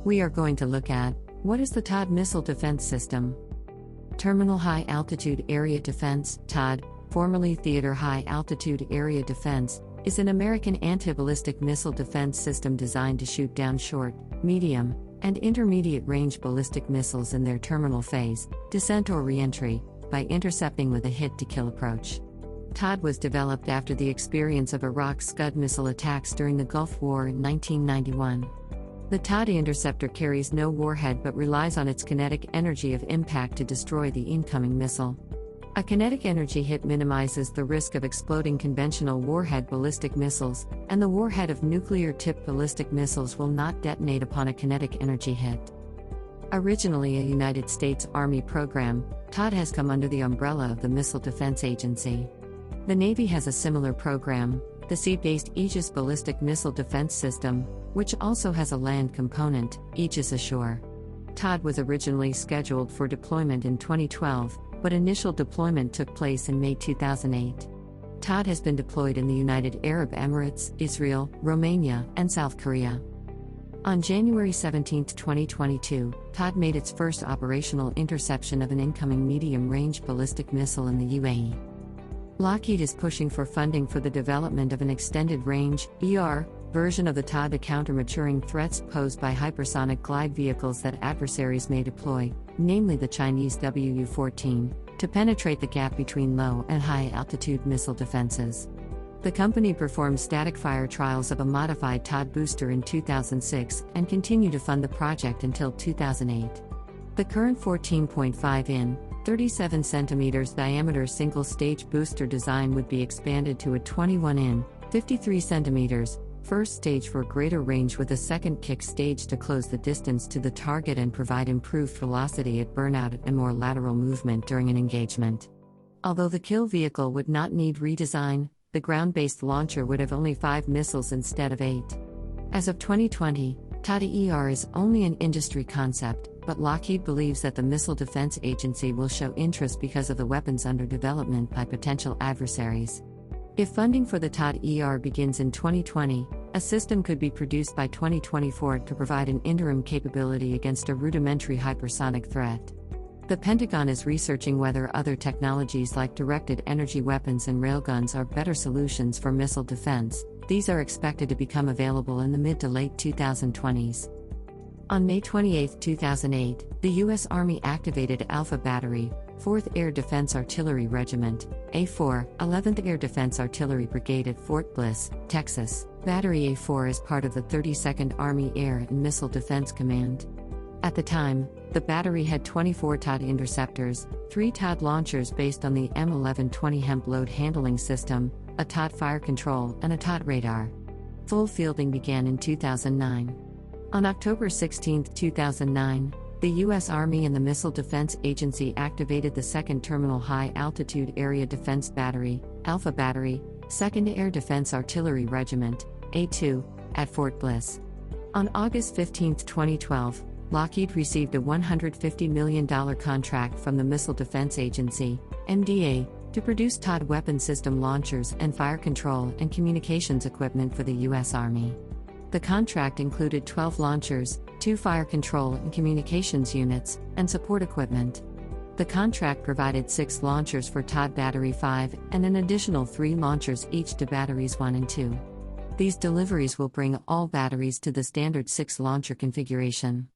We are going to look at what is the THAAD missile defense system. Terminal High Altitude Area Defense, THAAD, formerly Theater High Altitude Area Defense, is an American anti-ballistic missile defense system designed to shoot down short, medium, and intermediate-range ballistic missiles in their terminal phase, descent or reentry, by intercepting with a hit-to-kill approach. THAAD was developed after the experience of Iraq's Scud missile attacks during the Gulf War in 1991. The THAAD interceptor carries no warhead but relies on its kinetic energy of impact to destroy the incoming missile. A kinetic energy hit minimizes the risk of exploding conventional warhead ballistic missiles, and the warhead of nuclear-tipped ballistic missiles will not detonate upon a kinetic energy hit. Originally a United States Army program, THAAD has come under the umbrella of the Missile Defense Agency. The Navy has a similar program, the sea-based Aegis Ballistic Missile Defense System, which also has a land component, Aegis Ashore. THAAD was originally scheduled for deployment in 2012, but initial deployment took place in May 2008. THAAD has been deployed in the United Arab Emirates, Israel, Romania, and South Korea. On January 17, 2022, THAAD made its first operational interception of an incoming medium-range ballistic missile in the UAE. Lockheed is pushing for funding for the development of an extended-range version of the THAAD to counter maturing threats posed by hypersonic glide vehicles that adversaries may deploy, namely the Chinese WU-14, to penetrate the gap between low and high-altitude missile defenses. The company performed static fire trials of a modified THAAD booster in 2006 and continued to fund the project until 2008. The current 14.5-in, 37 cm diameter single-stage booster design would be expanded to a 21-in, 53 cm, first stage for greater range with a second kick stage to close the distance to the target and provide improved velocity at burnout and more lateral movement during an engagement. Although the kill vehicle would not need redesign, the ground-based launcher would have only 5 missiles instead of 8. As of 2020, THAAD is only an industry concept, but Lockheed believes that the Missile Defense Agency will show interest because of the weapons under development by potential adversaries. If funding for the THAAD begins in 2020, a system could be produced by 2024 to provide an interim capability against a rudimentary hypersonic threat. The Pentagon is researching whether other technologies like directed energy weapons and railguns are better solutions for missile defense. These are expected to become available in the mid to late 2020s. On May 28, 2008, the U.S. Army activated Alpha Battery, 4th Air Defense Artillery Regiment, A4, 11th Air Defense Artillery Brigade at Fort Bliss, Texas. Battery A4 is part of the 32nd Army Air and Missile Defense Command. At the time, the battery had 24 THAAD interceptors, 3 THAAD launchers based on the M1120 HEMP load handling system, a THAAD fire control, and a THAAD radar. Full fielding began in 2009. On October 16, 2009, the U.S. Army and the Missile Defense Agency activated the 2nd Terminal High Altitude Area Defense Battery, Alpha Battery, 2nd Air Defense Artillery Regiment, A2, at Fort Bliss. On August 15, 2012, Lockheed received a $150 million contract from the Missile Defense Agency, MDA, to produce THAAD weapon system launchers and fire control and communications equipment for the U.S. Army. The contract included 12 launchers, 2 fire control and communications units, and support equipment. The contract provided 6 launchers for THAAD Battery 5 and an additional 3 launchers each to Batteries 1 and 2. These deliveries will bring all batteries to the standard 6-launcher configuration.